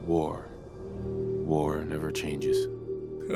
war. War never changes.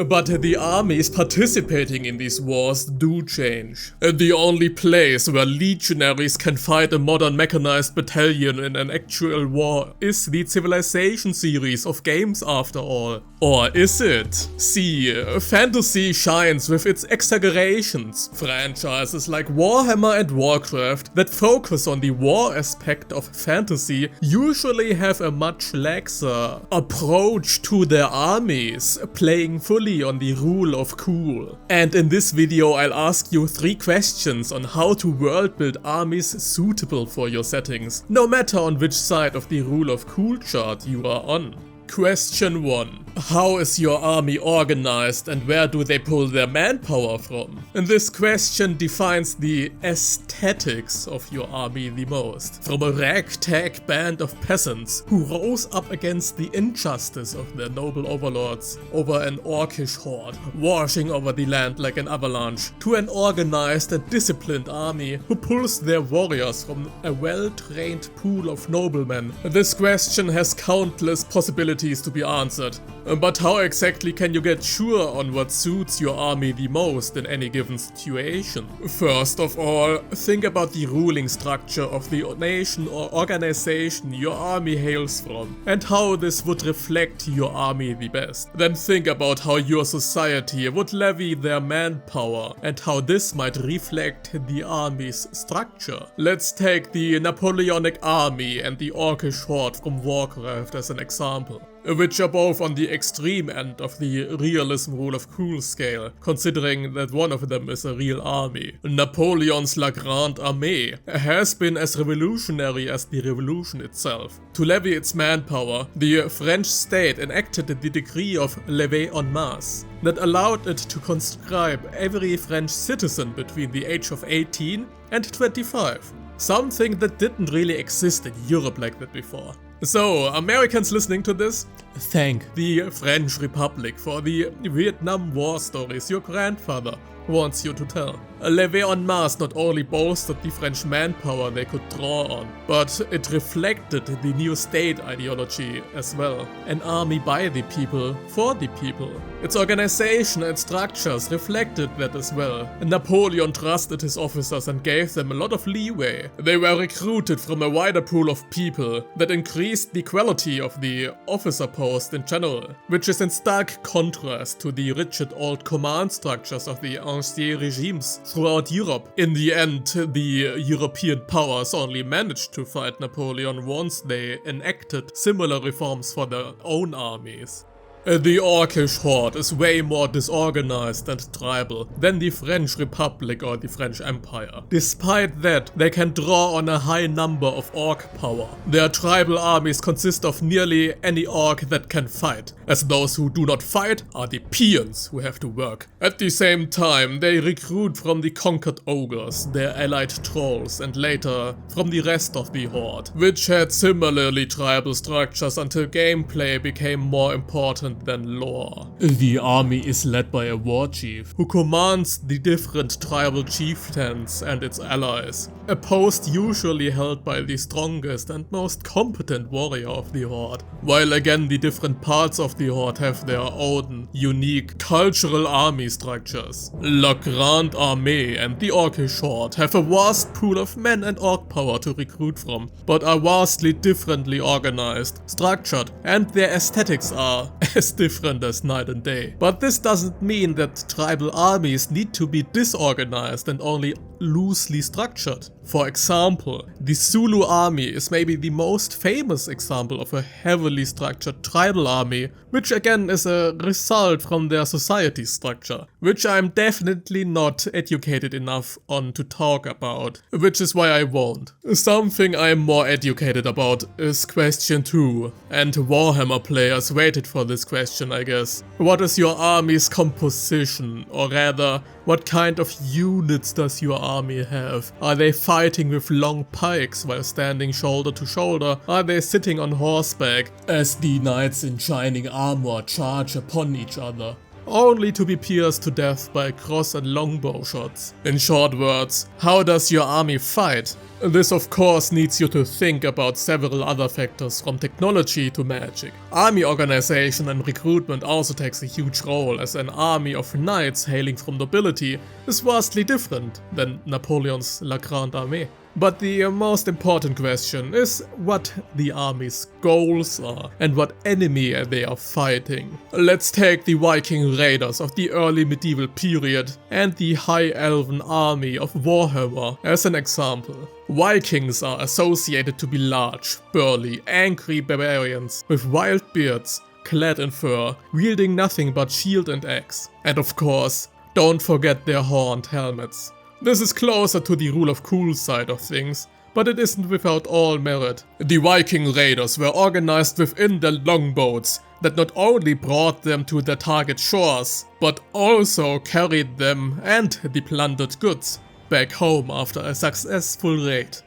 But the armies participating in these wars do change. The only place where legionaries can fight a modern mechanized battalion in an actual war is the Civilization series of games after all. Or is it? See, fantasy shines with its exaggerations. Franchises like Warhammer and Warcraft that focus on the war aspect of fantasy usually have a much laxer approach to their armies, playing fully on the rule of cool. And in this video I'll ask you 3 questions on how to world build armies suitable for your settings, no matter on which side of the rule of cool chart you are on. Question 1. How is your army organized and where do they pull their manpower from? And this question defines the aesthetics of your army the most. From a ragtag band of peasants who rose up against the injustice of their noble overlords over an orcish horde, washing over the land like an avalanche, to an organized and disciplined army who pulls their warriors from a well-trained pool of noblemen. This question has countless possibilities to be answered. But how exactly can you get sure on what suits your army the most in any given situation? First of all, think about the ruling structure of the nation or organization your army hails from, and how this would reflect your army the best. Then think about how your society would levy their manpower, and how this might reflect the army's structure. Let's take the Napoleonic army and the Orcish horde from Warcraft as an example, which are both on the extreme end of the realism rule of cool scale, considering that one of them is a real army. Napoleon's La Grande Armée has been as revolutionary as the revolution itself. To levy its manpower, the French state enacted the decree of levée en masse that allowed it to conscribe every French citizen between the age of 18 and 25. Something that didn't really exist in Europe like that before. So, Americans listening to this, thank the French Republic for the Vietnam War stories your grandfather wants you to tell. Levée en masse not only boasted the French manpower they could draw on, but it reflected the new state ideology as well. An army by the people, for the people. Its organization and structures reflected that as well. Napoleon trusted his officers and gave them a lot of leeway. They were recruited from a wider pool of people that increased the quality of the officer post in general, which is in stark contrast to the rigid old command structures of the ancien regimes throughout Europe. In the end, the European powers only managed to fight Napoleon once they enacted similar reforms for their own armies. The Orcish horde is way more disorganized and tribal than the French Republic or the French Empire. Despite that, they can draw on a high number of orc power. Their tribal armies consist of nearly any orc that can fight, as those who do not fight are the peons who have to work. At the same time, they recruit from the conquered ogres, their allied trolls, and later from the rest of the horde, which had similarly tribal structures until gameplay became more important than lore. The army is led by a war chief, who commands the different tribal chieftains and its allies, a post usually held by the strongest and most competent warrior of the horde, while again the different parts of the horde have their own unique cultural army structures. La Grande Armée and the Orcish horde have a vast pool of men and orc power to recruit from, but are vastly differently organized, structured, and their aesthetics are as different as night and day. But this doesn't mean that tribal armies need to be disorganized and only loosely structured. For example, the Zulu army is maybe the most famous example of a heavily structured tribal army, which again is a result from their society structure, which I'm definitely not educated enough on to talk about, which is why I won't. Something I'm more educated about is question 2, and Warhammer players waited for this question, I guess. What is your army's composition, or rather, what kind of units does your army have? Are they fighting with long pikes while standing shoulder to shoulder? Are they sitting on horseback as the knights in shining armor charge upon each other? only to be pierced to death by cross and longbow shots. In short words, how does your army fight? This of course needs you to think about several other factors from technology to magic. Army organization and recruitment also takes a huge role, as an army of knights hailing from nobility is vastly different than Napoleon's La Grande Armée. But the most important question is what the army's goals are and what enemy they are fighting. Let's take the Viking raiders of the early medieval period and the High Elven army of Warhammer as an example. Vikings are associated to be large, burly, angry barbarians with wild beards, clad in fur, wielding nothing but shield and axe. And of course, don't forget their horned helmets. This is closer to the rule of cool side of things, but it isn't without all merit. The Viking raiders were organized within their longboats that not only brought them to their target shores, but also carried them and the plundered goods back home after a successful raid.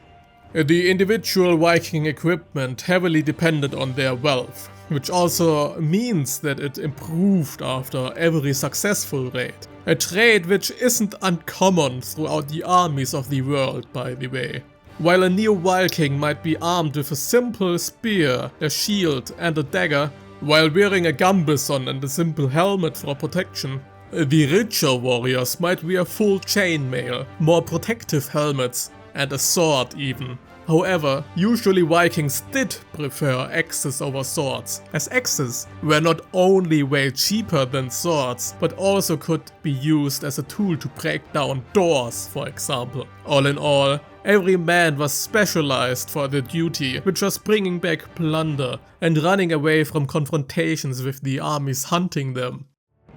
The individual Viking equipment heavily depended on their wealth, which also means that it improved after every successful raid. A trait which isn't uncommon throughout the armies of the world, by the way. While a new Viking might be armed with a simple spear, a shield and a dagger, while wearing a gambesson and a simple helmet for protection, the richer warriors might wear full chainmail, more protective helmets, and a sword even. However, usually Vikings did prefer axes over swords, as axes were not only way cheaper than swords, but also could be used as a tool to break down doors, for example. All in all, every man was specialized for the duty, which was bringing back plunder and running away from confrontations with the armies hunting them.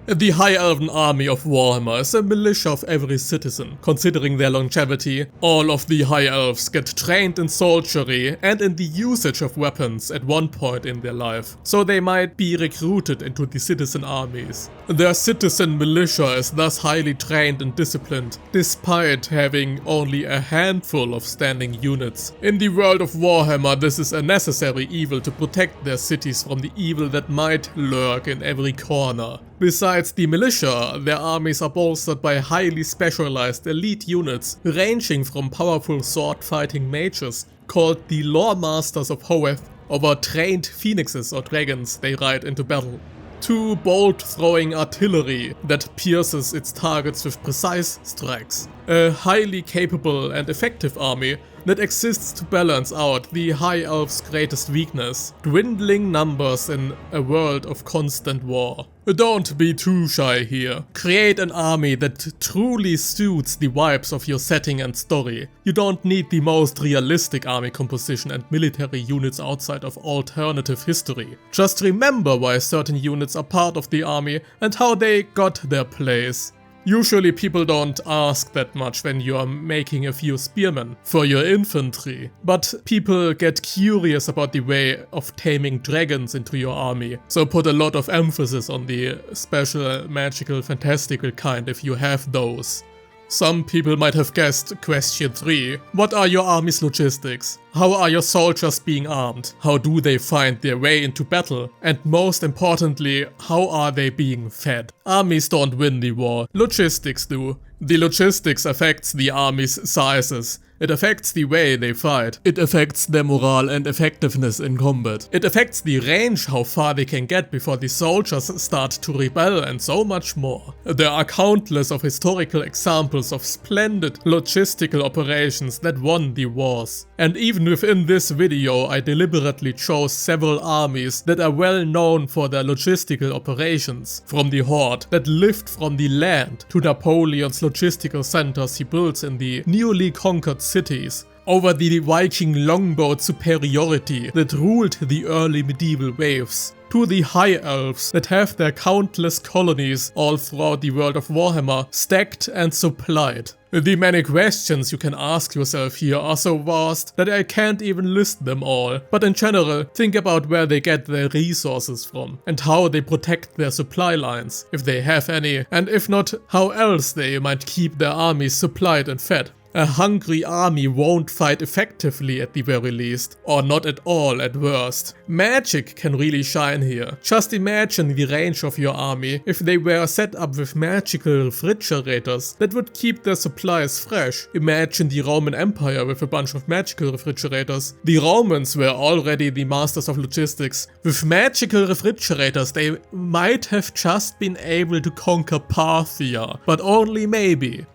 The High Elven army of Warhammer is a militia of every citizen. Considering their longevity, all of the High Elves get trained in soldiery and in the usage of weapons at one point in their life, so they might be recruited into the citizen armies. Their citizen militia is thus highly trained and disciplined, despite having only a handful of standing units. In the world of Warhammer, this is a necessary evil to protect their cities from the evil that might lurk in every corner. Besides the militia, their armies are bolstered by highly specialized elite units, ranging from powerful sword-fighting mages, called the Lore Masters of Hoeth, over trained phoenixes or dragons they ride into battle, to bolt-throwing artillery that pierces its targets with precise strikes. A highly capable and effective army that exists to balance out the High Elves' greatest weakness, dwindling numbers in a world of constant war. Don't be too shy here. Create an army that truly suits the vibes of your setting and story. You don't need the most realistic army composition and military units outside of alternative history. Just remember why certain units are part of the army and how they got their place. Usually people don't ask that much when you are making a few spearmen for your infantry, but people get curious about the way of taming dragons into your army, so put a lot of emphasis on the special, magical, fantastical kind if you have those. Some people might have guessed question 3. What are your army's logistics? How are your soldiers being armed? How do they find their way into battle? And most importantly, how are they being fed? Armies don't win the war, logistics do. The logistics affects the army's sizes. It affects the way they fight. It affects their morale and effectiveness in combat. It affects the range, how far they can get before the soldiers start to rebel, and so much more. There are countless of historical examples of splendid logistical operations that won the wars. And even within this video, I deliberately chose several armies that are well known for their logistical operations. From the Horde that lived from the land to Napoleon's logistical centers he built in the newly conquered cities, over the Viking longboat superiority that ruled the early medieval waves, to the High Elves that have their countless colonies all throughout the world of Warhammer stacked and supplied. The many questions you can ask yourself here are so vast that I can't even list them all, but in general, think about where they get their resources from, and how they protect their supply lines, if they have any, and if not, how else they might keep their armies supplied and fed. A hungry army won't fight effectively at the very least, or not at all at worst. Magic can really shine here. Just imagine the range of your army if they were set up with magical refrigerators that would keep their supplies fresh. Imagine the Roman Empire with a bunch of magical refrigerators. The Romans were already the masters of logistics. With magical refrigerators, they might have just been able to conquer Parthia, but only maybe.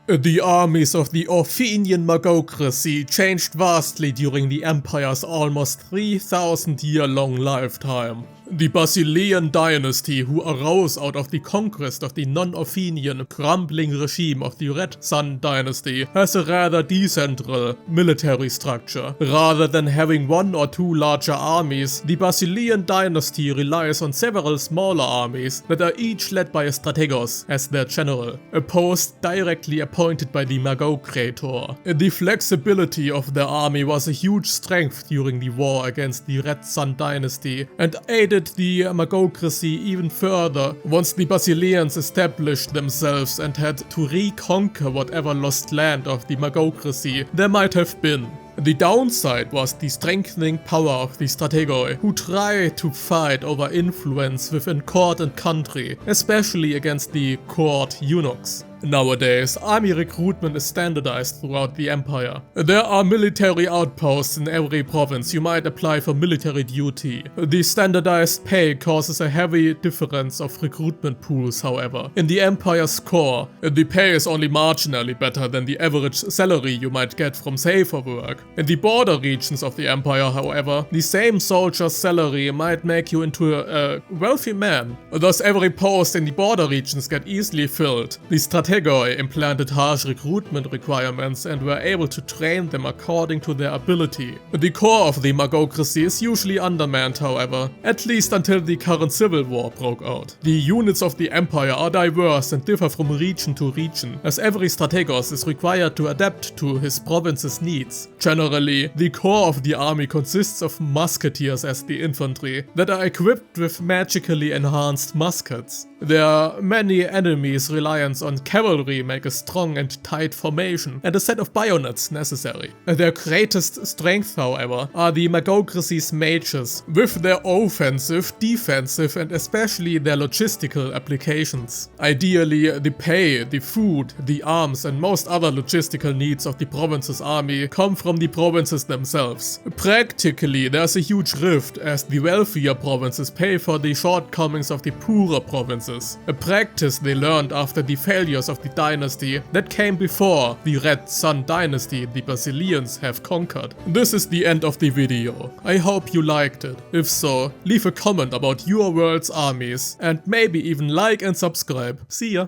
The armies of the Orphenian Magocracy changed vastly during the Empire's almost 3,000-year-long lifetime. The Basilean dynasty, who arose out of the conquest of the non-Orphenian crumbling regime of the Red Sun dynasty, has a rather decentral military structure. Rather than having one or two larger armies, the Basilean dynasty relies on several smaller armies that are each led by a strategos as their general, a post directly appointed by the Magocrator. The flexibility of their army was a huge strength during the war against the Red Sun dynasty, and aided the Magocracy even further once the Basileans established themselves and had to reconquer whatever lost land of the Magocracy there might have been. The downside was the strengthening power of the strategoi, who try to fight over influence within court and country, especially against the court eunuchs. Nowadays, army recruitment is standardized throughout the empire. There are military outposts in every province. You might apply for military duty. The standardized pay causes a heavy difference of recruitment pools, however. In the empire's core, the pay is only marginally better than the average salary you might get from safer work. In the border regions of the empire, however, the same soldier's salary might make you into a wealthy man. Thus, every post in the border regions get easily filled. The strategoi implanted harsh recruitment requirements and were able to train them according to their ability. The core of the Magocracy is usually undermanned, however, at least until the current civil war broke out. The units of the empire are diverse and differ from region to region, as every strategos is required to adapt to his province's needs. Generally, the core of the army consists of musketeers as the infantry that are equipped with magically enhanced muskets. There are many enemies reliant on cavalry make a strong and tight formation, and a set of bayonets necessary. Their greatest strength, however, are the Magocracy's mages, with their offensive, defensive, and especially their logistical applications. Ideally, the pay, the food, the arms, and most other logistical needs of the province's army come from the provinces themselves. Practically, there's a huge rift, as the wealthier provinces pay for the shortcomings of the poorer provinces, a practice they learned after the failures of the dynasty that came before the Red Sun dynasty the Basileans have conquered. This is the end of the video. I hope you liked it. If so, leave a comment about your world's armies, and maybe even like and subscribe. See ya!